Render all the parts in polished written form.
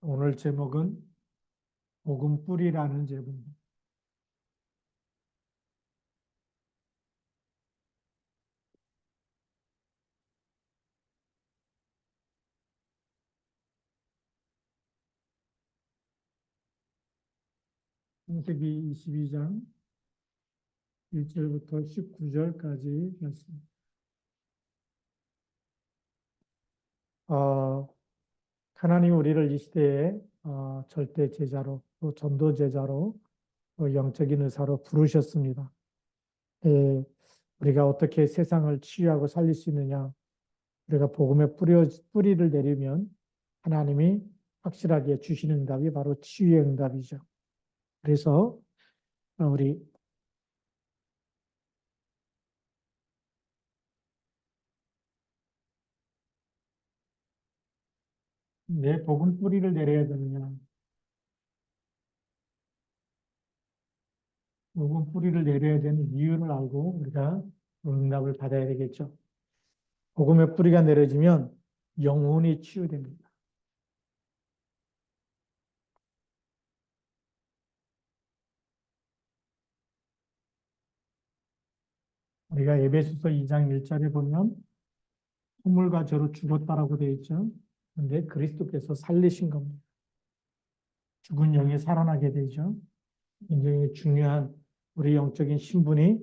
오늘 제목은 복음 뿌리라는 제목입니다. 창세기 22장 1절부터 19절까지 말씀. 하나님 우리를 이 시대에 절대 제자로 또 전도 제자로 또 영적인 의사로 부르셨습니다. 예, 우리가 어떻게 세상을 치유하고 살릴 수 있느냐? 우리가 복음의 뿌리를 내리면 하나님이 확실하게 주시는 응답이 바로 치유의 응답이죠. 그래서 우리 내 복음 뿌리를 내려야 되느냐? 복음 뿌리를 내려야 되는 이유를 알고 우리가 응답을 받아야 되겠죠. 복음의 뿌리가 내려지면 영혼이 치유됩니다. 우리가 에베소서 2장 1절에 보면 허물과 죄로 죽었다라고 되어 있죠. 그런데 그리스도께서 살리신 겁니다. 죽은 영이 살아나게 되죠. 굉장히 중요한 우리 영적인 신분이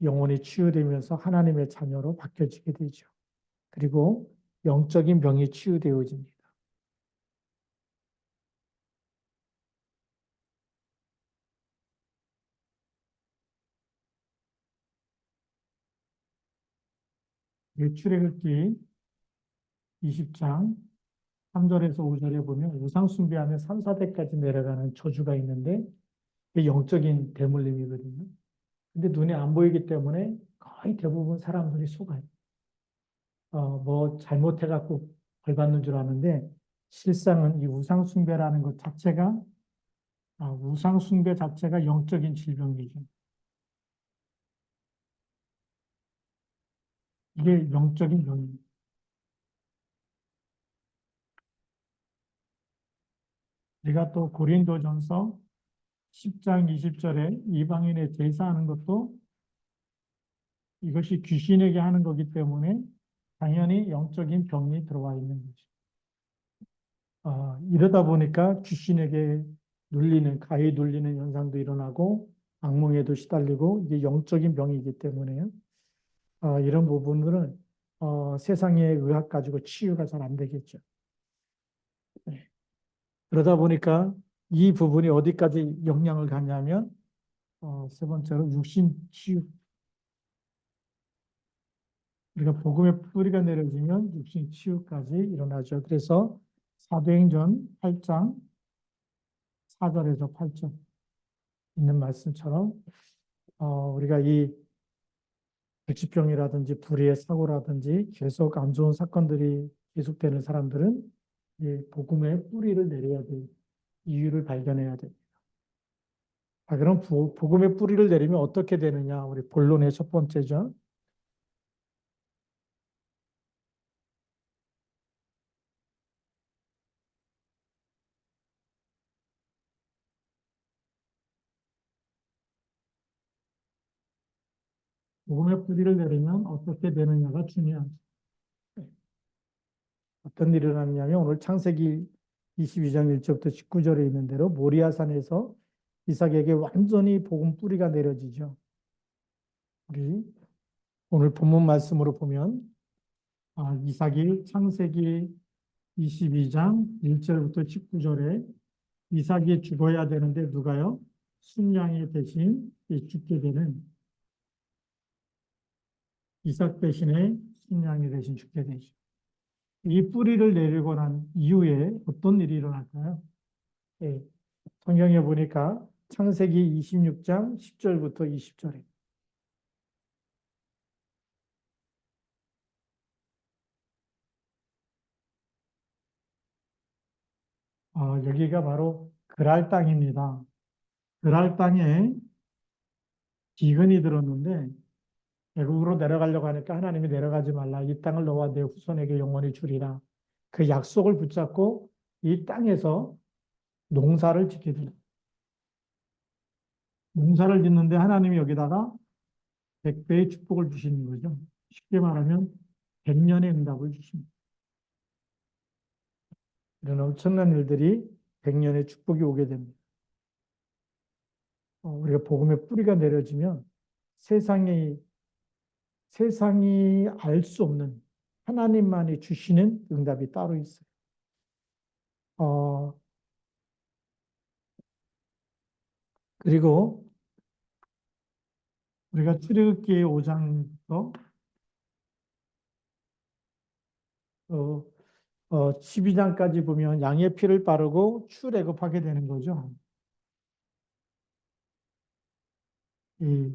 영혼이 치유되면서 하나님의 자녀로 바뀌어지게 되죠. 그리고 영적인 병이 치유되어집니다. 출애굽기 20장 3절에서 5절에 보면 우상 숭배하면 3, 4대까지 내려가는 저주가 있는데 이게 영적인 대물림이거든요. 근데 눈에 안 보이기 때문에 거의 대부분 사람들이 속아요. 뭐 잘못해갖고 벌 받는 줄 아는데 실상은 이 우상 숭배라는 것 자체가 우상 숭배 자체가 영적인 질병이죠. 이게 영적인 병입니다. 우리가 또 고린도전서 10장 20절에 이방인의 제사하는 것도 이것이 귀신에게 하는 거기 때문에 당연히 영적인 병이 들어와 있는 거죠. 이러다 보니까 귀신에게 가히 눌리는 현상도 일어나고 악몽에도 시달리고 이게 영적인 병이기 때문에 이런 부분들은 세상의 의학 가지고 치유가 잘 안 되겠죠. 네. 그러다 보니까 이 부분이 어디까지 영향을 갖냐면 세 번째로 육신 치유. 우리가 복음의 뿌리가 내려지면 육신 치유까지 일어나죠. 그래서 사도행전 8장 4절에서 8절 있는 말씀처럼 우리가 이 불치병이라든지 불의의 사고라든지 계속 안 좋은 사건들이 계속되는 사람들은 이 복음의 뿌리를 내려야 돼. 이유를 발견해야 돼. 그럼 복음의 뿌리를 내리면 어떻게 되느냐? 우리 본론의 첫 번째죠. 복음의 뿌리를 내리면 어떻게 되느냐가 중요하죠. 어떤 일이 일어났냐면 오늘 창세기 22장 1절부터 19절에 있는 대로 모리아산에서 이삭에게 완전히 복음 뿌리가 내려지죠. 우리 오늘 본문 말씀으로 보면 이삭이 창세기 22장 1절부터 19절에 이삭이 죽어야 되는데 누가요? 순양이 대신 죽게 되는 이삭 대신에 순양이 대신 죽게 되죠. 이 뿌리를 내리고 난 이후에 어떤 일이 일어날까요? 예, 성경에 보니까 창세기 26장 10절부터 20절에 여기가 바로 그랄 땅입니다. 그랄 땅에 기근이 들었는데 애국으로 내려가려고 하니까 하나님이 내려가지 말라. 이 땅을 너와 내 후손에게 영원히 주리라. 그 약속을 붙잡고 이 땅에서 농사를 짓게 됩니다. 농사를 짓는데 하나님이 여기다가 100배의 축복을 주시는 거죠. 쉽게 말하면 100년의 응답을 주십니다. 이런 엄청난 일들이 100년의 축복이 오게 됩니다. 우리가 복음의 뿌리가 내려지면 세상이 알 수 없는 하나님만이 주시는 응답이 따로 있어요. 어, 그리고 우리가 출애굽기 5장부터 12장까지 보면 양의 피를 바르고 출애굽하게 되는 거죠. 이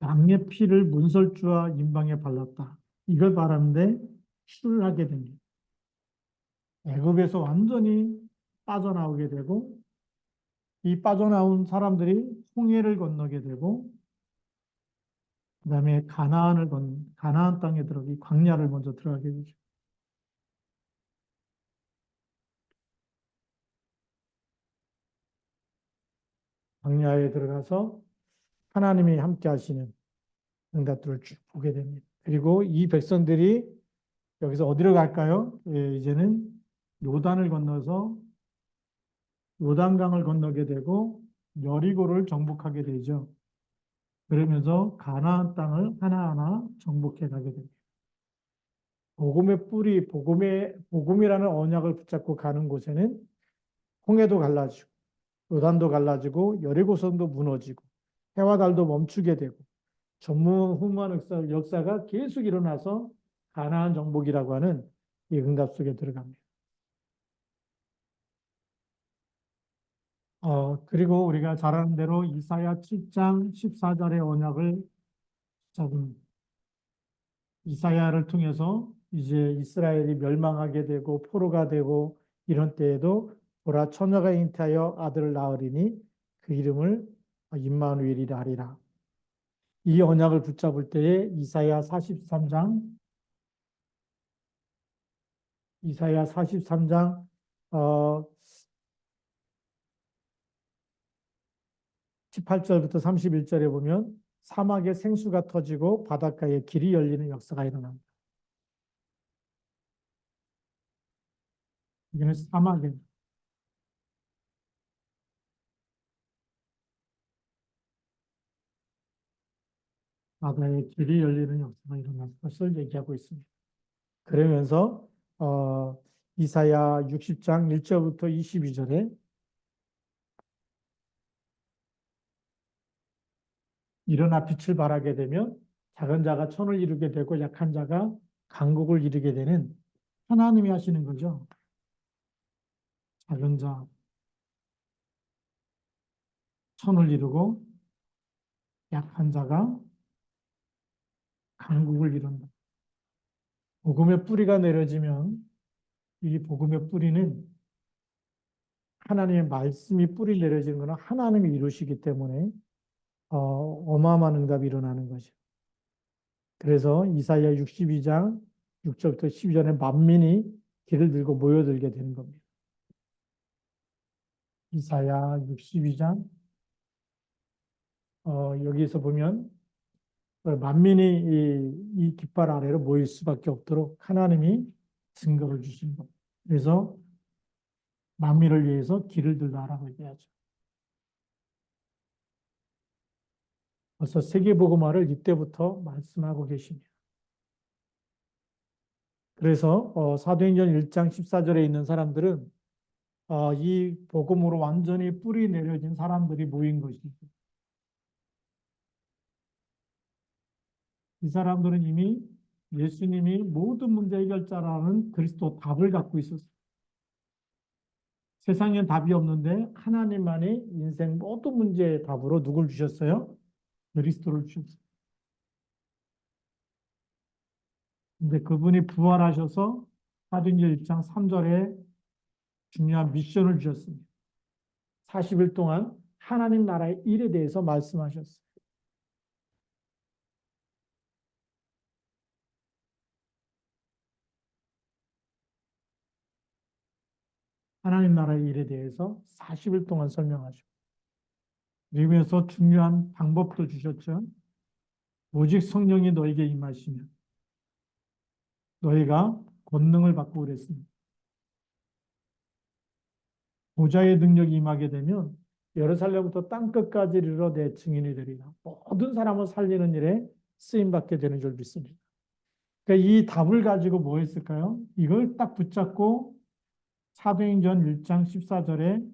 양의 피를 문설주와 임방에 발랐다. 이걸 바르는데 출을 하게 됩니다. 애굽에서 완전히 빠져나오게 되고 이 빠져나온 사람들이 홍해를 건너게 되고 그다음에 가나안 땅에 들어가기 광야를 먼저 들어가게 되죠. 광야에 들어가서 하나님이 함께 하시는 응답들을 쭉 보게 됩니다. 그리고 이 백성들이 여기서 어디로 갈까요? 예, 이제는 요단을 건너서 요단강을 건너게 되고 여리고를 정복하게 되죠. 그러면서 가나안 땅을 하나하나 정복해 가게 됩니다. 복음의 뿌리, 복음이라는 언약을 붙잡고 가는 곳에는 홍해도 갈라지고 요단도 갈라지고 여리고성도 무너지고 해와 달도 멈추게 되고 전무후무한 역사가 계속 일어나서 가나안 정복이라고 하는 이 응답 속에 들어갑니다. 그리고 우리가 잘 아는 대로 이사야 7장 14절의 언약을 잡은 이사야를 통해서 이제 이스라엘이 멸망하게 되고 포로가 되고 이런 때에도 보라 처녀가 잉태하여 아들을 낳으리니 그 이름을 임마누엘이라 하리라. 이 언약을 붙잡을 때에 이사야 43장 어, 18절부터 31절에 보면 사막에 생수가 터지고 바닷가에 길이 열리는 역사가 일어납니다. 이게는 사막에 바다에 길이 열리는 역사가 일어난 것을 얘기하고 있습니다. 그러면서 이사야 60장 1절부터 22절에 일어나 빛을 발하게 되면 작은 자가 천을 이루게 되고 약한 자가 강국을 이루게 되는 하나님이 하시는 거죠. 작은 자 천을 이루고 약한 자가 강국을 이룬다. 복음의 뿌리가 내려지면 이 복음의 뿌리는 하나님의 말씀이 뿌리 내려지는 것은 하나님이 이루시기 때문에 어마어마한 응답이 일어나는 거죠. 그래서 이사야 62장 6절부터 12절에 만민이 길을 들고 모여들게 되는 겁니다. 이사야 62장 여기서 보면 만민이 이 깃발 아래로 모일 수밖에 없도록 하나님이 증거를 주신 겁니다. 그래서 만민을 위해서 길을 들라라고 얘기하죠. 벌써 세계복음화를 이때부터 말씀하고 계십니다. 그래서 사도행전 1장 14절에 있는 사람들은 이 복음으로 완전히 뿌리 내려진 사람들이 모인 것이죠. 이 사람들은 이미 예수님이 모든 문제 해결자라는 그리스도 답을 갖고 있었어요. 세상엔 답이 없는데 하나님만이 인생 모든 문제의 답으로 누굴 주셨어요? 그리스도를 주셨어요. 근데 그분이 부활하셔서 사도행전 1장 3절에 중요한 미션을 주셨습니다. 40일 동안 하나님 나라의 일에 대해서 말씀하셨어요. 하나님 나라의 일에 대해서 40일 동안 설명하시고, 그러면서 중요한 방법도 주셨죠. 오직 성령이 너에게 임하시면 너희가 권능을 받고 그랬습니다. 보좌의 능력이 임하게 되면 예루살렘부터 땅끝까지 이르러 내 증인이 되리라. 모든 사람을 살리는 일에 쓰임받게 되는 줄 믿습니다. 그러니까 이 답을 가지고 뭐 했을까요? 이걸 딱 붙잡고 사도행전 1장 14절에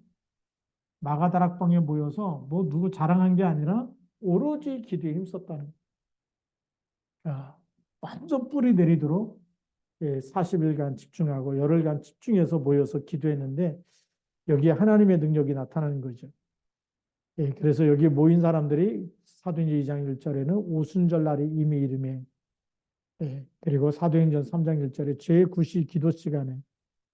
마가다락방에 모여서 뭐 누구 자랑한 게 아니라 오로지 기도에 힘썼다는 거예요. 완전 뿌리 내리도록 40일간 집중하고 열흘간 집중해서 모여서 기도했는데 여기에 하나님의 능력이 나타나는 거죠. 그래서 여기 모인 사람들이 사도행전 2장 1절에는 오순절 날이 이미 이름에 그리고 사도행전 3장 1절에 제9시 기도 시간에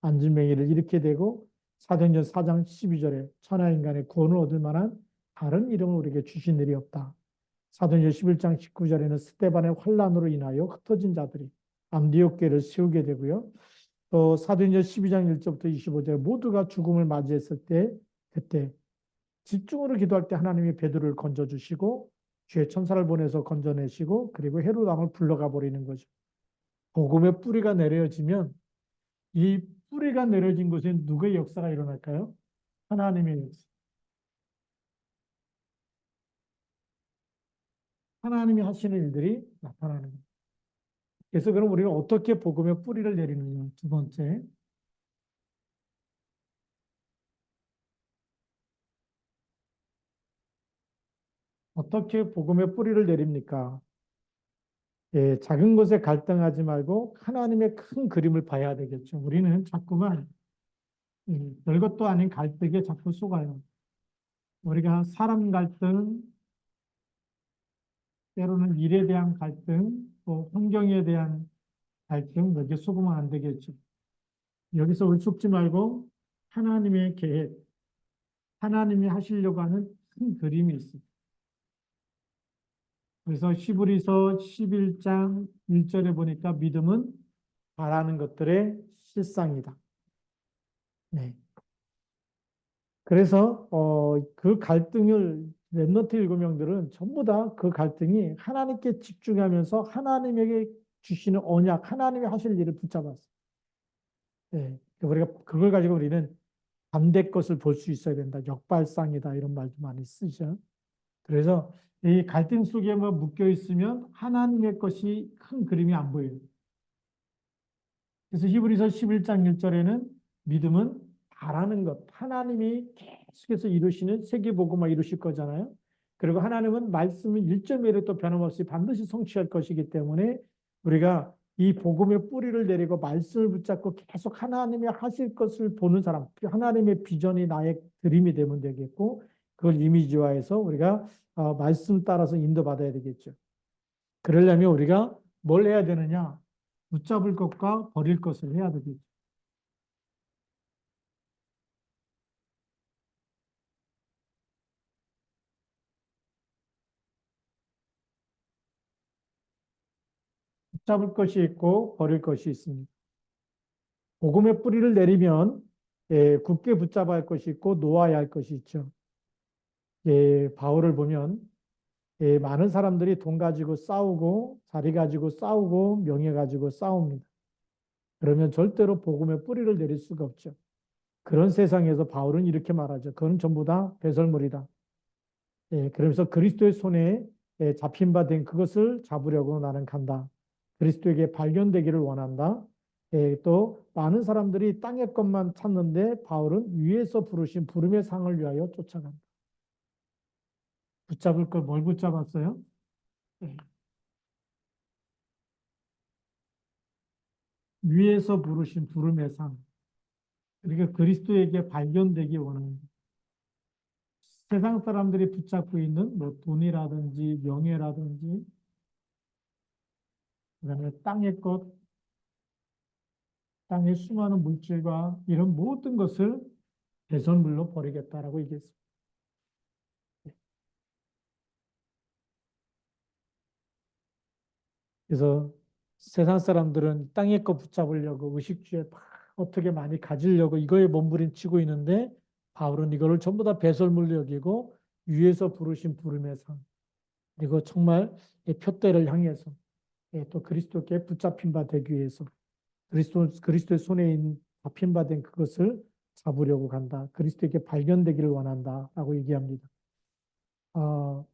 앉은 맹이를 일으키게 되고 사도행전 4장 12절에 천하인간의 구원을 얻을 만한 다른 이름을 우리에게 주신 일이 없다. 사도행전 11장 19절에는 스데반의 환난으로 인하여 흩어진 자들이 안디옥 교회를 세우게 되고요. 또 사도행전 12장 1절부터 25절 모두가 죽음을 맞이했을 때 그때 집중으로 기도할 때 하나님이 베드로를 건져주시고 주의 천사를 보내서 건져내시고 그리고 헤롯 왕을 불러가 버리는 거죠. 복음의 뿌리가 내려지면 이 뿌리가 내려진 곳에 누구의 역사가 일어날까요? 하나님의 역사. 하나님이 하시는 일들이 나타나는 거예요. 그래서 그럼 우리는 어떻게 복음의 뿌리를 내리느냐? 두 번째, 어떻게 복음의 뿌리를 내립니까? 작은 것에 갈등하지 말고 하나님의 큰 그림을 봐야 되겠죠. 우리는 자꾸만 별것도 아닌 갈등에 자꾸 속아요. 우리가 사람 갈등, 때로는 일에 대한 갈등, 또 환경에 대한 갈등, 여기에 속으면 안 되겠죠. 여기서 우리 속지 말고 하나님의 계획, 하나님이 하시려고 하는 큰 그림이 있습니다. 그래서 히브리서 11장 1절에 보니까 믿음은 바라는 것들의 실상이다. 네. 그래서 그 갈등을 렘넌트 7명들은 전부 다 그 갈등이 하나님께 집중하면서 하나님에게 주시는 언약, 하나님이 하실 일을 붙잡았어요. 네. 우리가 그걸 가지고 우리는 반대 것을 볼 수 있어야 된다. 역발상이다. 이런 말도 많이 쓰죠. 그래서 이 갈등 속에만 묶여 있으면 하나님의 것이 큰 그림이 안 보여요. 그래서 히브리서 11장 1절에는 믿음은 바라는 것, 하나님이 계속해서 이루시는 세계복음화 이루실 거잖아요. 그리고 하나님은 말씀은 1.1도 변함없이 반드시 성취할 것이기 때문에 우리가 이 복음의 뿌리를 내리고 말씀을 붙잡고 계속 하나님이 하실 것을 보는 사람, 하나님의 비전이 나의 드림이 되면 되겠고 그걸 이미지화해서 우리가 말씀 따라서 인도받아야 되겠죠. 그러려면 우리가 뭘 해야 되느냐? 붙잡을 것과 버릴 것을 해야 되겠죠. 붙잡을 것이 있고 버릴 것이 있습니다. 복음의 뿌리를 내리면 굳게 붙잡아야 할 것이 있고 놓아야 할 것이 있죠. 바울을 보면 많은 사람들이 돈 가지고 싸우고 자리 가지고 싸우고 명예 가지고 싸웁니다. 그러면 절대로 복음의 뿌리를 내릴 수가 없죠. 그런 세상에서 바울은 이렇게 말하죠. 그건 전부 다 배설물이다. 그러면서 그리스도의 손에 잡힌 바 된 그것을 잡으려고 나는 간다. 그리스도에게 발견되기를 원한다. 또 많은 사람들이 땅의 것만 찾는데 바울은 위에서 부르신 부름의 상을 위하여 쫓아간다. 붙잡을 걸 뭘 붙잡았어요? 예, 위에서 부르신 부름의 상. 그러니까 그리스도에게 발견되기 원하는 세상 사람들이 붙잡고 있는 뭐 돈이라든지 명예라든지 그다음에 땅의 것, 땅의 수많은 물질과 이런 모든 것을 배설물로 버리겠다라고 얘기했습니다. 그래서 세상 사람들은 땅의 것 붙잡으려고 의식주에 막 어떻게 많이 가지려고 이거에 몸부림치고 있는데 바울은 이거를 전부 다 배설물로 여기고 위에서 부르신 부름의 상 그리고 정말 이 표대를 향해서 또 그리스도께 붙잡힌 바 되기 위해서 그리스도의 손에 잡힌 바 된 그것을 잡으려고 간다. 그리스도에게 발견되기를 원한다라고 얘기합니다. 어,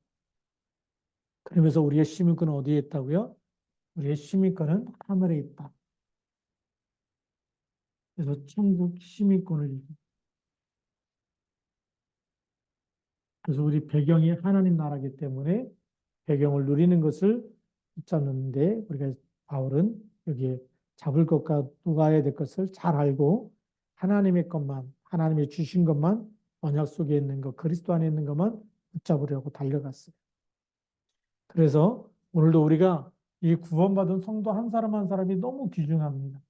그러면서 우리의 시민권은 어디에 있다고요? 우리의 시민권은 하늘에 있다. 그래서 천국 시민권을 얘기합니다. 그래서 우리 배경이 하나님 나라이기 때문에 배경을 누리는 것을 붙잡는데 우리가 바울은 여기에 잡을 것과 누가야 될 것을 잘 알고 하나님의 것만 하나님의 주신 것만 언약 속에 있는 것 그리스도 안에 있는 것만 붙잡으려고 달려갔어요. 그래서 오늘도 우리가 이 구원받은 성도 한 사람 한 사람이 너무 귀중합니다.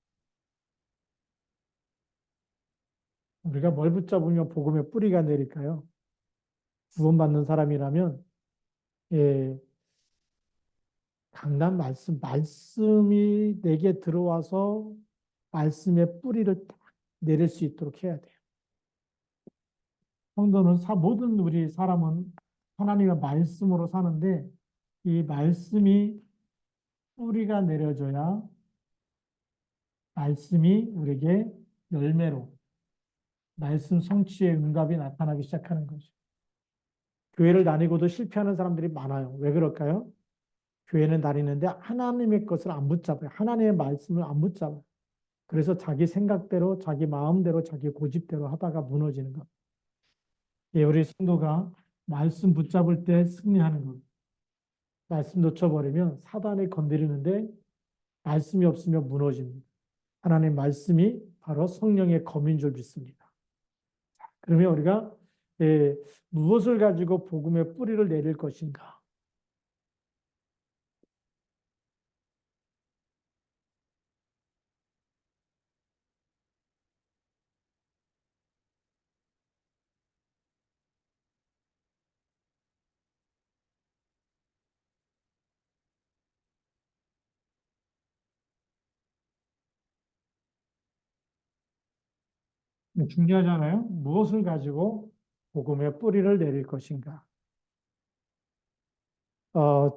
우리가 뭘 붙잡으면 복음의 뿌리가 내릴까요? 구원받는 사람이라면 예, 강단 말씀이 내게 들어와서 말씀의 뿌리를 딱 내릴 수 있도록 해야 돼요. 성도는 모든 우리 사람은 하나님의 말씀으로 사는데 이 말씀이 뿌리가 내려져야 말씀이 우리에게 열매로 말씀 성취의 응답이 나타나기 시작하는 거죠. 교회를 다니고도 실패하는 사람들이 많아요. 왜 그럴까요? 교회는 다니는데 하나님의 것을 안 붙잡아요. 하나님의 말씀을 안 붙잡아요. 그래서 자기 생각대로, 자기 마음대로, 자기 고집대로 하다가 무너지는 것. 예, 우리 성도가 말씀 붙잡을 때 승리하는 것. 말씀 놓쳐버리면 사단이 건드리는데 말씀이 없으면 무너집니다. 하나님의 말씀이 바로 성령의 검인 줄 믿습니다. 그러면 우리가 예, 무엇을 가지고 복음의 뿌리를 내릴 것인가? 중요하잖아요. 무엇을 가지고 복음의 뿌리를 내릴 것인가?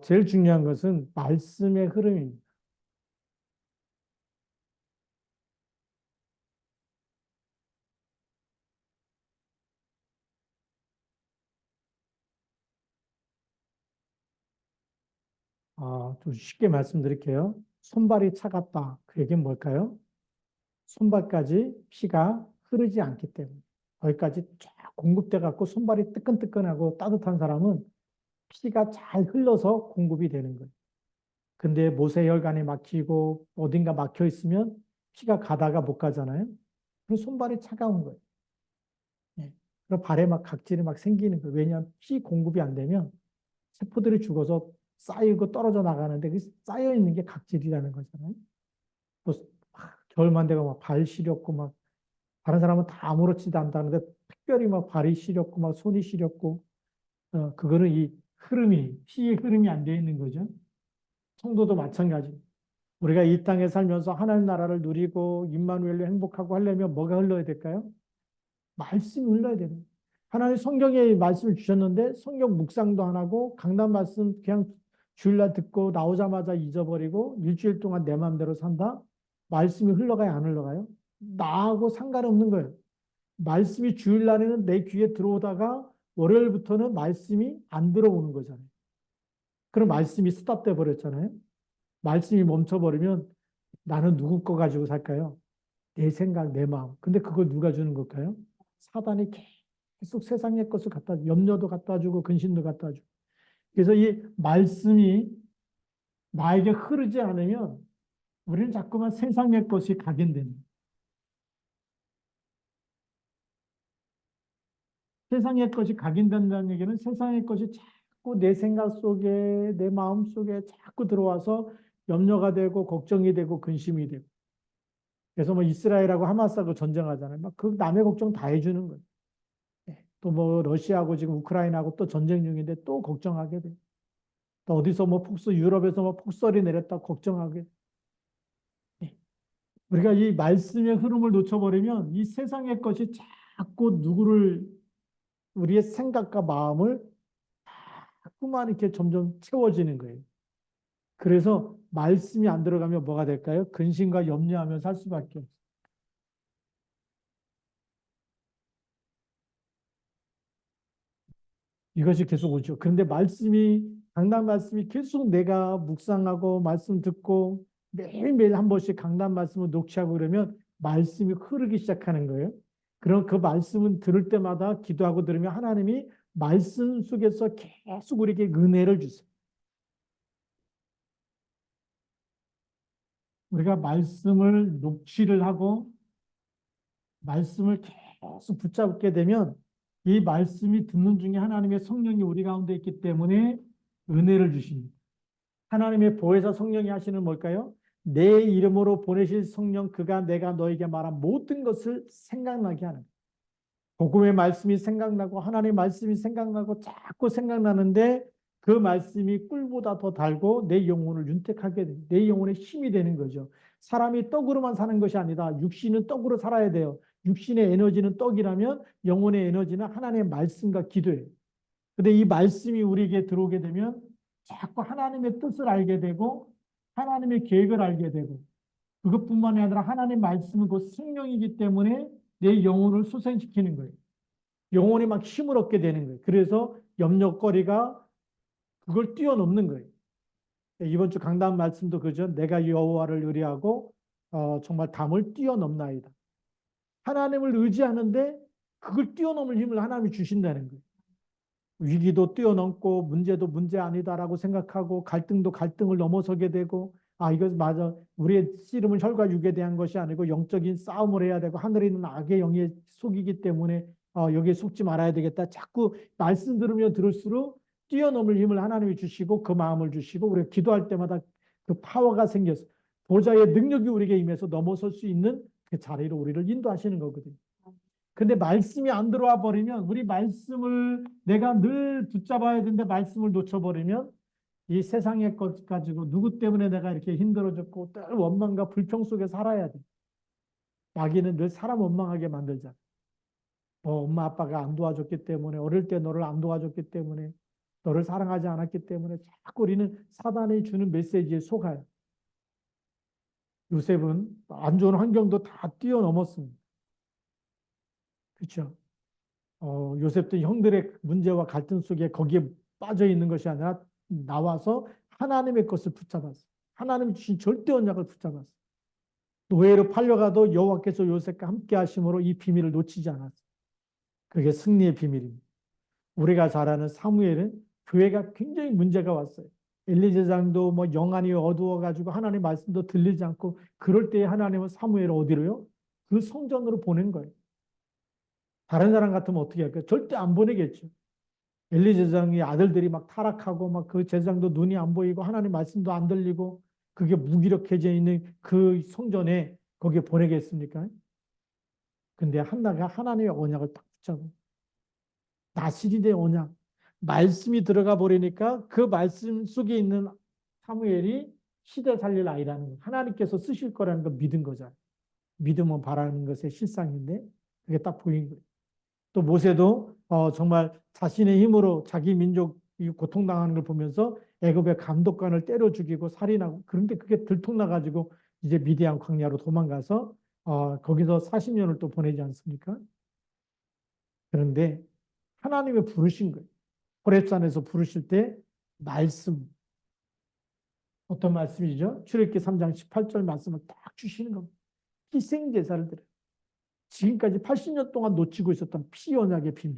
제일 중요한 것은 말씀의 흐름입니다. 좀 쉽게 말씀드릴게요. 손발이 차갑다. 그 얘기는 뭘까요? 손발까지 피가 흐르지 않기 때문에. 거기까지 쫙 공급돼 갖고 손발이 뜨끈뜨끈하고 따뜻한 사람은 피가 잘 흘러서 공급이 되는 거예요. 근데 모세혈관이 막히고 어딘가 막혀 있으면 피가 가다가 못 가잖아요. 그럼 손발이 차가운 거예요. 예. 그럼 발에 막 각질이 막 생기는 거예요. 왜냐하면 피 공급이 안 되면 세포들이 죽어서 쌓이고 떨어져 나가는데 그 쌓여 있는 게 각질이라는 거잖아요. 또 겨울만 되고 막 발 시렵고 막 다른 사람은 다 아무렇지도 않다는데 특별히 막 발이 시렵고 막 손이 시렵고 그거는 이 흐름이 피의 흐름이 안 돼 있는 거죠. 성도도 마찬가지. 우리가 이 땅에 살면서 하나님 나라를 누리고 임마누엘로 행복하고 하려면 뭐가 흘러야 될까요? 말씀이 흘러야 되는. 하나님 성경에 말씀을 주셨는데 성경 묵상도 안 하고 강단 말씀 그냥 주일날 듣고 나오자마자 잊어버리고 일주일 동안 내 마음대로 산다? 말씀이 흘러가요, 안 흘러가요? 나하고 상관없는 거예요. 말씀이 주일날에는 내 귀에 들어오다가 월요일부터는 말씀이 안 들어오는 거잖아요. 그럼 말씀이 스탑돼 버렸잖아요. 말씀이 멈춰버리면 나는 누구 거 가지고 살까요? 내 생각, 내 마음. 근데 그걸 누가 주는 걸까요? 사단이 계속 세상의 것을 염려도 갖다 주고 근심도 갖다 주고. 그래서 이 말씀이 나에게 흐르지 않으면 우리는 자꾸만 세상의 것이 각인됩니다. 세상의 것이 각인된다는 얘기는 세상의 것이 자꾸 내 생각 속에, 내 마음 속에 자꾸 들어와서 염려가 되고 걱정이 되고 근심이 되고. 그래서 뭐 이스라엘하고 하마스하고 전쟁하잖아요. 막 그 남의 걱정 다 해주는 거예요. 또 뭐 러시아하고 지금 우크라이나하고 또 전쟁 중인데 또 걱정하게 돼. 또 어디서 뭐 유럽에서 뭐 폭설이 내렸다 걱정하게 돼. 우리가 이 말씀의 흐름을 놓쳐버리면 이 세상의 것이 자꾸 누구를, 우리의 생각과 마음을 자꾸만 이렇게 점점 채워지는 거예요. 그래서 말씀이 안 들어가면 뭐가 될까요? 근심과 염려하며 살 수밖에 없어요. 이것이 계속 오죠. 그런데 강단 말씀이 계속 내가 묵상하고 말씀 듣고 매일매일 한 번씩 강단 말씀을 녹취하고 그러면 말씀이 흐르기 시작하는 거예요. 그럼 그 말씀은 들을 때마다 기도하고 들으면 하나님이 말씀 속에서 계속 우리에게 은혜를 주세요. 우리가 말씀을 녹취를 하고 말씀을 계속 붙잡게 되면 이 말씀이 듣는 중에 하나님의 성령이 우리 가운데 있기 때문에 은혜를 주십니다. 하나님의 보혜사 성령이 하시는 뭘까요? 내 이름으로 보내실 성령 그가 내가 너에게 말한 모든 것을 생각나게 하는 거예요. 복음의 말씀이 생각나고 하나님의 말씀이 생각나고 자꾸 생각나는데 그 말씀이 꿀보다 더 달고 내 영혼을 윤택하게 돼. 내 영혼의 힘이 되는 거죠. 사람이 떡으로만 사는 것이 아니다. 육신은 떡으로 살아야 돼요. 육신의 에너지는 떡이라면 영혼의 에너지는 하나님의 말씀과 기도예요. 근데 이 말씀이 우리에게 들어오게 되면 자꾸 하나님의 뜻을 알게 되고 하나님의 계획을 알게 되고 그것뿐만이 아니라 하나님의 말씀은 곧 생명이기 때문에 내 영혼을 소생시키는 거예요. 영혼이 막 힘을 얻게 되는 거예요. 그래서 염려거리가 그걸 뛰어넘는 거예요. 이번 주 강단 말씀도 그죠. 내가 여호와를 의뢰하고 정말 담을 뛰어넘나이다. 하나님을 의지하는데 그걸 뛰어넘을 힘을 하나님이 주신다는 거예요. 위기도 뛰어넘고 문제도 문제 아니다라고 생각하고 갈등도 갈등을 넘어서게 되고 이것 맞아. 우리의 씨름은 혈과 육에 대한 것이 아니고 영적인 싸움을 해야 되고 하늘에 있는 악의 영에 속이기 때문에 여기에 속지 말아야 되겠다. 자꾸 말씀 들으면 들을수록 뛰어넘을 힘을 하나님이 주시고 그 마음을 주시고 우리가 기도할 때마다 그 파워가 생겨서 보좌의 능력이 우리에게 임해서 넘어설 수 있는 그 자리로 우리를 인도하시는 거거든요. 근데 말씀이 안 들어와 버리면 우리 말씀을 내가 늘 붙잡아야 되는데 말씀을 놓쳐버리면 이 세상의 것 가지고 누구 때문에 내가 이렇게 힘들어졌고 늘 원망과 불평 속에 살아야 돼. 마귀는 늘 사람 원망하게 만들잖아. 엄마 아빠가 안 도와줬기 때문에 어릴 때 너를 안 도와줬기 때문에 너를 사랑하지 않았기 때문에 자꾸 우리는 사단이 주는 메시지에 속아요. 요셉은 안 좋은 환경도 다 뛰어넘었습니다. 그렇죠? 요셉도 형들의 문제와 갈등 속에 거기에 빠져 있는 것이 아니라 나와서 하나님의 것을 붙잡았어. 하나님 주신 절대 언약을 붙잡았어. 노예로 팔려가도 여호와께서 요셉과 함께 하심으로 이 비밀을 놓치지 않았어. 그게 승리의 비밀입니다. 우리가 잘 아는 사무엘은 교회가 굉장히 문제가 왔어요. 엘리 제사장도 뭐 영안이 어두워가지고 하나님 말씀도 들리지 않고 그럴 때에 하나님은 사무엘을 어디로요? 그 성전으로 보낸 거예요. 다른 사람 같으면 어떻게 할까요? 절대 안 보내겠죠. 엘리 제사장의 아들들이 막 타락하고 막 그 제사장도 눈이 안 보이고 하나님 말씀도 안 들리고 그게 무기력해져 있는 그 성전에 거기에 보내겠습니까? 근데 한나가 하나님의 언약을 딱 붙잡고 나시린의 언약 말씀이 들어가 버리니까 그 말씀 속에 있는 사무엘이 시대 살릴 아이라는 거 하나님께서 쓰실 거라는 걸 믿은 거잖아요. 믿으면 바라는 것의 실상인데 그게 딱 보인 거예요. 또 모세도 정말 자신의 힘으로 자기 민족이 고통당하는 걸 보면서 애굽의 감독관을 때려 죽이고 살인하고 그런데 그게 들통나가지고 이제 미디안 광야로 도망가서 거기서 40년을 또 보내지 않습니까? 그런데 하나님이 부르신 거예요. 호렙산에서 부르실 때 말씀 어떤 말씀이죠? 출애굽기 3장 18절 말씀을 딱 주시는 겁니다. 희생 제사를 드려요. 지금까지 80년 동안 놓치고 있었던 피 언약의 비밀.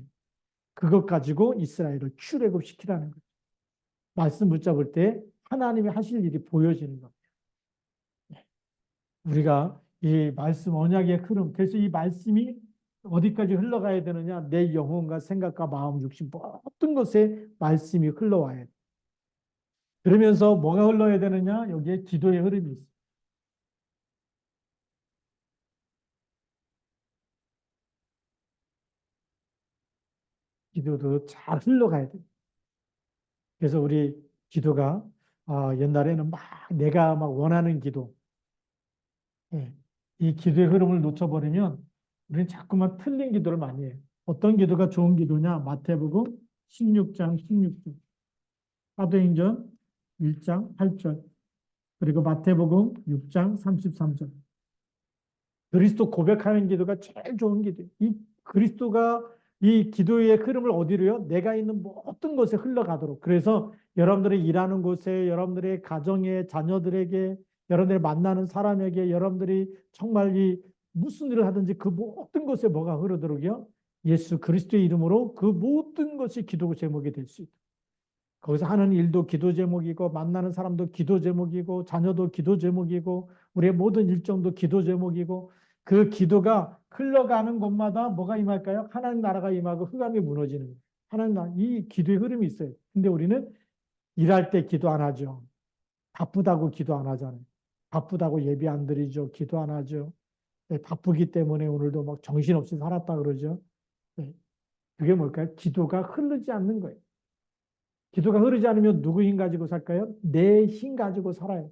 그것 가지고 이스라엘을 출애굽시키라는 거죠. 말씀 붙잡을 때 하나님이 하실 일이 보여지는 겁니다. 우리가 이 말씀 언약의 흐름, 그래서 이 말씀이 어디까지 흘러가야 되느냐? 내 영혼과 생각과 마음, 육신 모든 것에 말씀이 흘러와야 돼. 그러면서 뭐가 흘러야 되느냐? 여기에 기도의 흐름이 있어. 기도도 잘 흘러가야 돼. 그래서 우리 기도가 옛날에는 막 내가 막 원하는 기도, 예. 이 기도의 흐름을 놓쳐버리면 우리는 자꾸만 틀린 기도를 많이 해요. 어떤 기도가 좋은 기도냐? 마태복음 16장 16절, 사도행전 1장 8절, 그리고 마태복음 6장 33절. 그리스도 고백하는 기도가 제일 좋은 기도예요. 이 그리스도가 이 기도의 흐름을 어디로요? 내가 있는 모든 곳에 흘러가도록. 그래서 여러분들이 일하는 곳에, 여러분들의 가정에, 자녀들에게, 여러분들이 만나는 사람에게, 여러분들이 정말 이 무슨 일을 하든지 그 모든 곳에 뭐가 흐르도록요? 예수 그리스도의 이름으로 그 모든 것이 기도 제목이 될 수 있다. 거기서 하는 일도 기도 제목이고, 만나는 사람도 기도 제목이고, 자녀도 기도 제목이고, 우리의 모든 일정도 기도 제목이고, 그 기도가 흘러가는 곳마다 뭐가 임할까요? 하나님 나라가 임하고 흑암이 무너지는 거예요. 하나님 나라, 이 기도의 흐름이 있어요. 근데 우리는 일할 때 기도 안 하죠. 바쁘다고 기도 안 하잖아요. 바쁘다고 예배 안 드리죠. 기도 안 하죠. 네, 바쁘기 때문에 오늘도 막 정신없이 살았다 그러죠. 네, 그게 뭘까요? 기도가 흐르지 않는 거예요. 기도가 흐르지 않으면 누구 힘 가지고 살까요? 내 힘 가지고 살아요.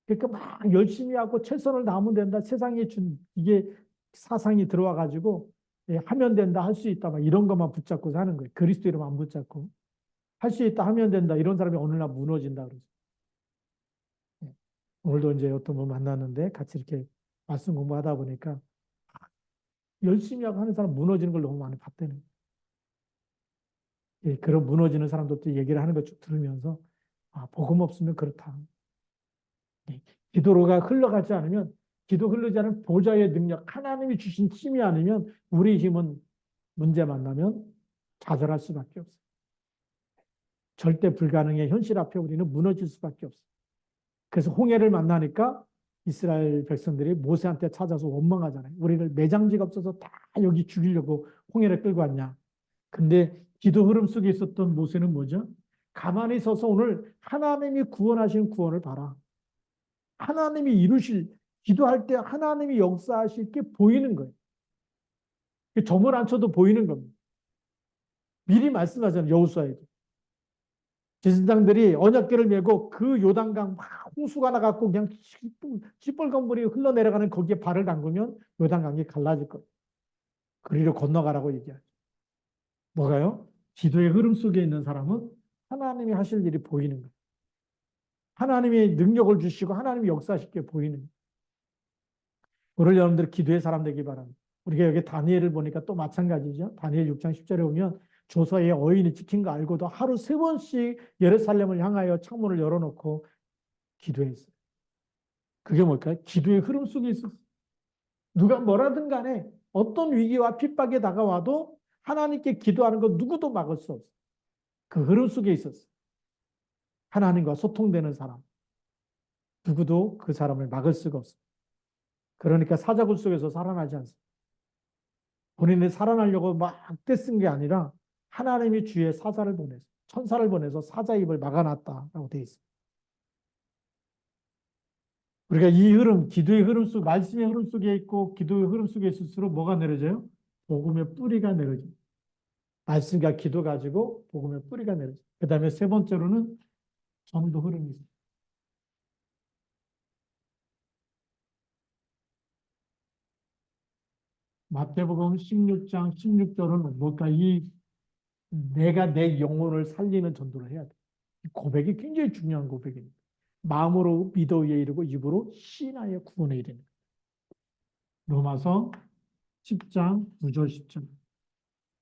그러니까 막 열심히 하고 최선을 다하면 된다. 세상에 준 이게 사상이 들어와 가지고 하면 된다, 할 수 있다, 막 이런 것만 붙잡고 사는 거예요. 그리스도 이름 안 붙잡고 할 수 있다, 하면 된다. 이런 사람이 어느 날 무너진다 그러죠. 예. 오늘도 이제 어떤 분 만났는데 같이 이렇게 말씀 공부하다 보니까 열심히 하고 하는 사람 무너지는 걸 너무 많이 봤다는 거예요. 예, 그런 무너지는 사람들도 얘기를 하는 걸 쭉 들으면서 아, 복음 없으면 그렇다. 예, 기도로가 흘러가지 않으면, 기도 흐르지 않은 보좌의 능력, 하나님이 주신 힘이 아니면 우리 힘은 문제 만나면 좌절할 수밖에 없어요. 절대 불가능의 현실 앞에 우리는 무너질 수밖에 없어요. 그래서 홍해를 만나니까 이스라엘 백성들이 모세한테 찾아서 원망하잖아요. 우리를 매장지가 없어서 다 여기 죽이려고 홍해를 끌고 왔냐. 근데 기도 흐름 속에 있었던 모세는 뭐죠? 가만히 서서 오늘 하나님이 구원하신 구원을 봐라. 하나님이 이루실, 기도할 때 하나님이 역사하실 게 보이는 거예요. 점을 안 쳐도 보이는 겁니다. 미리 말씀하잖아요. 여호수아에게. 제사장들이 언약궤를 메고 그 요단강 막 홍수가 나갖고 그냥 시뻘건물이 흘러내려가는 거기에 발을 담그면 요단강이 갈라질 거예요. 그리로 건너가라고 얘기하죠. 뭐가요? 기도의 흐름 속에 있는 사람은 하나님이 하실 일이 보이는 거예요. 하나님이 능력을 주시고 하나님이 역사하실 게 보이는 거예요. 오늘 여러분들 기도의 사람 되기 바랍니다. 우리가 여기 다니엘을 보니까 또 마찬가지죠. 다니엘 6장 10절에 보면 조서에 어인이 찍힌 거 알고도 하루 3번씩 예루살렘을 향하여 창문을 열어놓고 기도했어요. 그게 뭘까요? 기도의 흐름 속에 있었어요. 누가 뭐라든 간에 어떤 위기와 핍박에 다가와도 하나님께 기도하는 거 누구도 막을 수 없어요. 그 흐름 속에 있었어요. 하나님과 소통되는 사람. 누구도 그 사람을 막을 수가 없어요. 그러니까 사자굴 속에서 살아나지 않습니다. 본인이 살아나려고 막 떼쓴 게 아니라 하나님이 주의 사자를 보내서, 천사를 보내서 사자 입을 막아놨다라고 되어 있습니다. 우리가 이 흐름, 기도의 흐름 속, 말씀의 흐름 속에 있고 기도의 흐름 속에 있을수록 뭐가 내려져요? 복음의 뿌리가 내려져요. 말씀과 기도 가지고 복음의 뿌리가 내려져요. 그 다음에 세 번째로는 전도 흐름이 있어요. 마태복음 16장 16절은 뭘까? 이 내가 내 영혼을 살리는 전도를 해야 돼. 이 고백이 굉장히 중요한 고백입니다. 마음으로 믿어 에 이르고 입으로 신하여 구원에 이르는. 로마서 10장 9절 10절.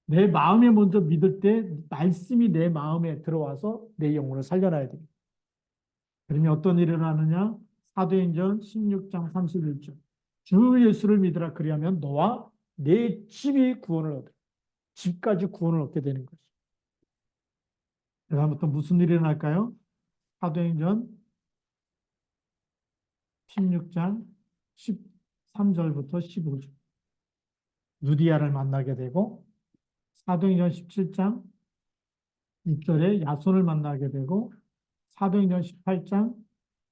내 마음에 먼저 믿을 때 말씀이 내 마음에 들어와서 내 영혼을 살려놔야 됩니다. 그러면 어떤 일을 하느냐? 사도행전 16장 31절. 주 예수를 믿으라 그리하면 너와 내 집이 구원을 얻으라. 집까지 구원을 얻게 되는 것이. 그다음부터 무슨 일이 일어날까요? 사도행전 16장 13절부터 15절. 누디아를 만나게 되고 사도행전 17장 6절에 야손을 만나게 되고 사도행전 18장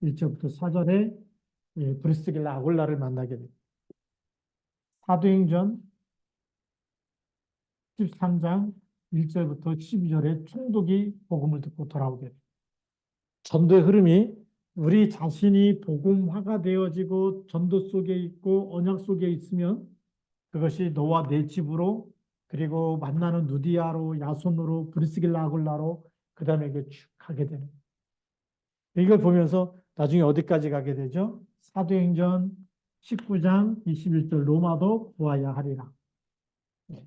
1절부터 4절에 브리스길라 아굴라를 만나게 됩니다. 사도행전 13장 1절부터 12절에 총독이 복음을 듣고 돌아오게 됩니다. 전도의 흐름이 우리 자신이 복음화가 되어지고 전도 속에 있고 언약 속에 있으면 그것이 너와 내 집으로 그리고 만나는 누디아로 야손으로 브리스길라 아굴라로 그 다음에 이게 쭉 가게 되는 거예요. 이걸 보면서 나중에 어디까지 가게 되죠? 사도행전 19장 21절 로마도 구하야 하리라. 네.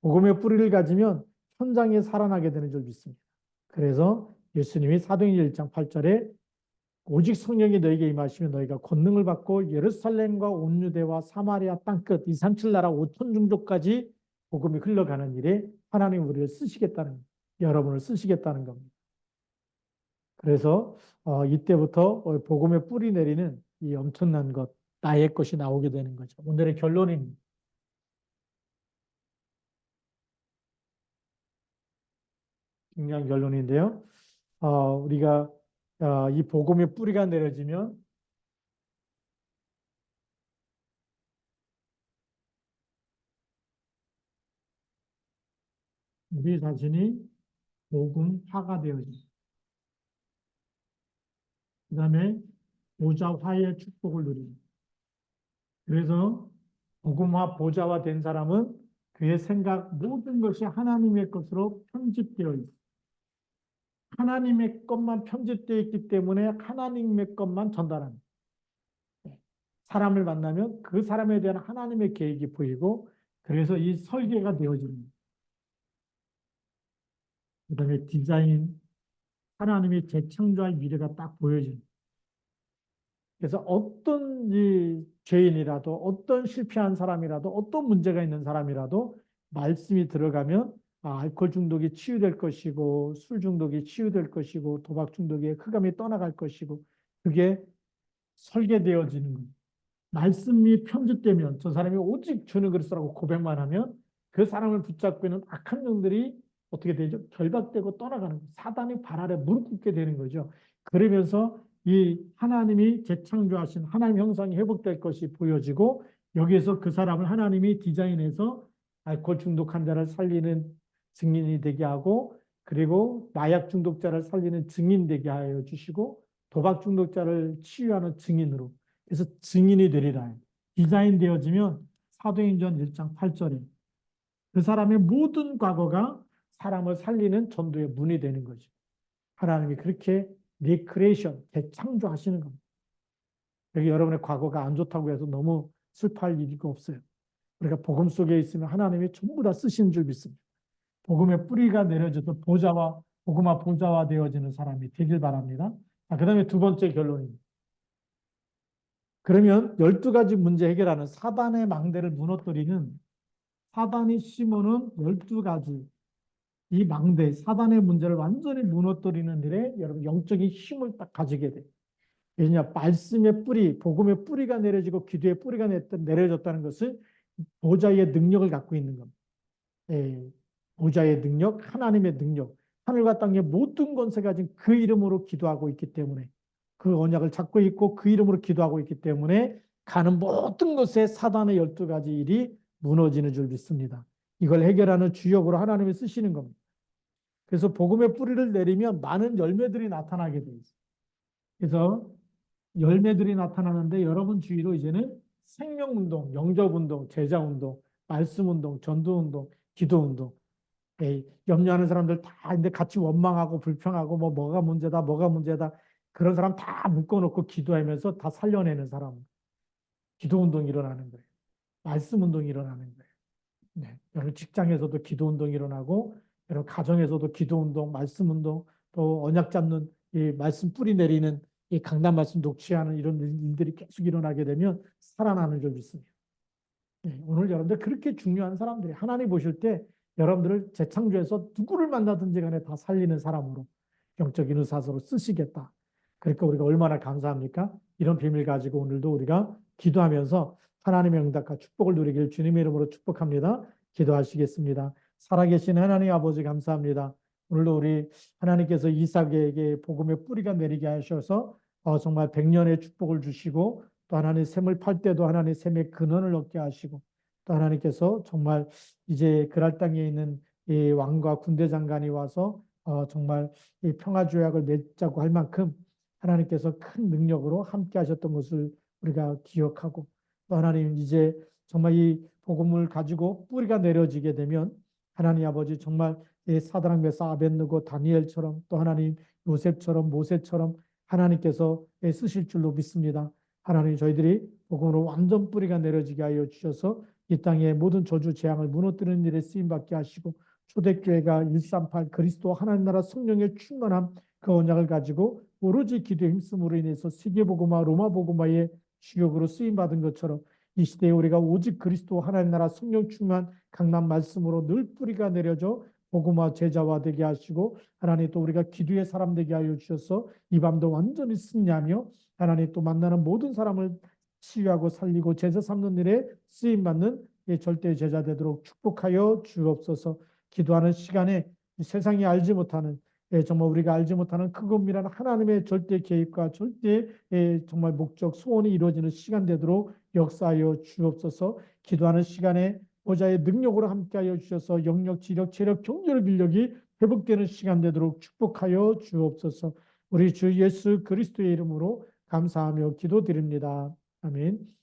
복음의 뿌리를 가지면 현장에 살아나게 되는 줄 믿습니다. 그래서 예수님이 사도행전 1장 8절에 오직 성령이 너에게 임하시면 너희가 권능을 받고 예루살렘과 온 유대와 사마리아 땅끝 이산칠 나라 5천 종족까지 복음이 흘러가는 일에 하나님 우리를 쓰시겠다는 여러분을 쓰시겠다는 겁니다. 그래서 이때부터 복음의 뿌리 내리는 이 엄청난 것 나의 것이 나오게 되는 거죠. 오늘의 결론입니다. 중요한 결론인데요. 우리가 이 복음의 뿌리가 내려지면 우리 자신이 복음화가 되어집니다. 그 다음에 보좌화의 축복을 누립니다. 그래서 복음화 보좌화 된 사람은 그의 생각 모든 것이 하나님의 것으로 편집되어 있습니다. 하나님의 것만 편집되어 있기 때문에 하나님의 것만 전달합니다. 사람을 만나면 그 사람에 대한 하나님의 계획이 보이고 그래서 이 설계가 되어집니다. 그 다음에 디자인, 하나님이 재창조할 미래가 딱 보여집니다. 그래서 어떤 이 죄인이라도 어떤 실패한 사람이라도 어떤 문제가 있는 사람이라도 말씀이 들어가면 알코올 중독이 치유될 것이고 술 중독이 치유될 것이고 도박 중독의 흑암이 떠나갈 것이고 그게 설계되어지는 거예요. 말씀이 편집되면 저 사람이 오직 주는 그리스도라고 고백만 하면 그 사람을 붙잡고 있는 악한 영들이 어떻게 되죠? 결박되고 떠나가는 거예요. 사단이 발 아래 무릎 꿇게 되는 거죠. 그러면서 이 하나님이 재창조하신 하나님 형상이 회복될 것이 보여지고 여기에서 그 사람을 하나님이 디자인해서 알코올 중독 환자를 살리는 증인이 되게 하고 그리고 마약 중독자를 살리는 증인 되게 하여 주시고 도박 중독자를 치유하는 증인으로 그래서 증인이 되리라. 디자인되어지면 사도행전 1장 8절에 그 사람의 모든 과거가 사람을 살리는 전도의 문이 되는 거죠. 하나님이 그렇게 리크레이션, 재창조하시는 겁니다. 여기 여러분의 과거가 안 좋다고 해서 너무 슬퍼할 일이가 없어요. 우리가 복음 속에 있으면 하나님이 전부 다 쓰시는 줄 믿습니다. 복음의 뿌리가 내려져서 복음화 보좌화 되어지는 사람이 되길 바랍니다. 그 다음에 두 번째 결론입니다. 그러면 12가지 문제 해결하는 사단의 망대를 무너뜨리는 사단이 심어놓은 12가지 이 망대, 사단의 문제를 완전히 무너뜨리는 일에 여러분 영적인 힘을 딱 가지게 돼요. 왜냐, 말씀의 뿌리, 복음의 뿌리가 내려지고 기도의 뿌리가 내려졌다는 것은 보좌의 능력을 갖고 있는 겁니다. 예, 보좌의 능력, 하나님의 능력, 하늘과 땅의 모든 권세 가진 그 이름으로 기도하고 있기 때문에 그 언약을 잡고 있고 그 이름으로 기도하고 있기 때문에 가는 모든 것에 사단의 12가지 일이 무너지는 줄 믿습니다. 이걸 해결하는 주역으로 하나님이 쓰시는 겁니다. 그래서 복음의 뿌리를 내리면 많은 열매들이 나타나게 돼 있어요. 그래서 열매들이 나타나는데 여러분 주위로 이제는 생명운동, 영접운동, 제자운동, 말씀운동, 전도운동, 기도운동 염려하는 사람들 다 근데 같이 원망하고 불평하고 뭐가 문제다, 뭐가 문제다 그런 사람 다 묶어놓고 기도하면서 다 살려내는 사람 기도운동이 일어나는 거예요. 말씀운동이 일어나는 거예요. 네. 여러분 직장에서도 기도운동이 일어나고 여러분 가정에서도 기도운동, 말씀운동 또 언약 잡는 이 말씀 뿌리 내리는 이 강단 말씀 녹취하는 이런 일들이 계속 일어나게 되면 살아나는 줄 믿습니다. 네. 오늘 여러분들 그렇게 중요한 사람들이 하나님 보실 때 여러분들을 재창조해서 누구를 만나든지 간에 다 살리는 사람으로 영적인 의사서로 쓰시겠다. 그러니까 우리가 얼마나 감사합니까? 이런 비밀 가지고 오늘도 우리가 기도하면서 하나님의 응답과 축복을 누리길 주님의 이름으로 축복합니다. 기도하시겠습니다. 살아계신 하나님 아버지 감사합니다. 오늘도 우리 하나님께서 이삭에게 복음의 뿌리가 내리게 하셔서 정말 100년의 축복을 주시고 또 하나님 샘을 팔 때도 하나님 샘의 근원을 얻게 하시고 또 하나님께서 정말 이제 그랄 땅에 있는 이 왕과 군대 장관이 와서 정말 이 평화 조약을 맺자고 할 만큼 하나님께서 큰 능력으로 함께 하셨던 것을 우리가 기억하고, 또 하나님 이제 정말 이 복음을 가지고 뿌리가 내려지게 되면 하나님 아버지 정말 이 사드락 메사 아벳느고 다니엘처럼, 또 하나님 요셉처럼 모세처럼 하나님께서 쓰실 줄로 믿습니다. 하나님, 저희들이 복음으로 완전 뿌리가 내려지게 하여 주셔서 이 땅의 모든 저주 재앙을 무너뜨리는 일에 쓰임 받게 하시고, 초대교회가 138 그리스도 하나님 나라 성령의 충만함, 그 언약을 가지고 오로지 기도의 힘쓰므로 인해서 세계복음화 로마복음화의 주역으로 쓰임 받은 것처럼, 이 시대에 우리가 오직 그리스도 하나님 나라 성령 충만 강남 말씀으로 늘 뿌리가 내려져 복음화 제자화 되게 하시고, 하나님 또 우리가 기도의 사람 되게 하여 주셔서 이 밤도 완전히 승리하며 하나님 또 만나는 모든 사람을 치유하고 살리고 제자 삼는 일에 쓰임 받는 절대 제자 되도록 축복하여 주옵소서. 기도하는 시간에 세상이 알지 못하는, 정말 우리가 알지 못하는 크고 미란 하나님의 절대 개입과 절대 정말 목적 소원이 이루어지는 시간 되도록 역사하여 주옵소서. 기도하는 시간에 보좌의 능력으로 함께하여 주셔서 영력, 지력, 체력, 경제력, 인력이 회복되는 시간 되도록 축복하여 주옵소서. 우리 주 예수 그리스도의 이름으로 감사하며 기도드립니다. 아멘.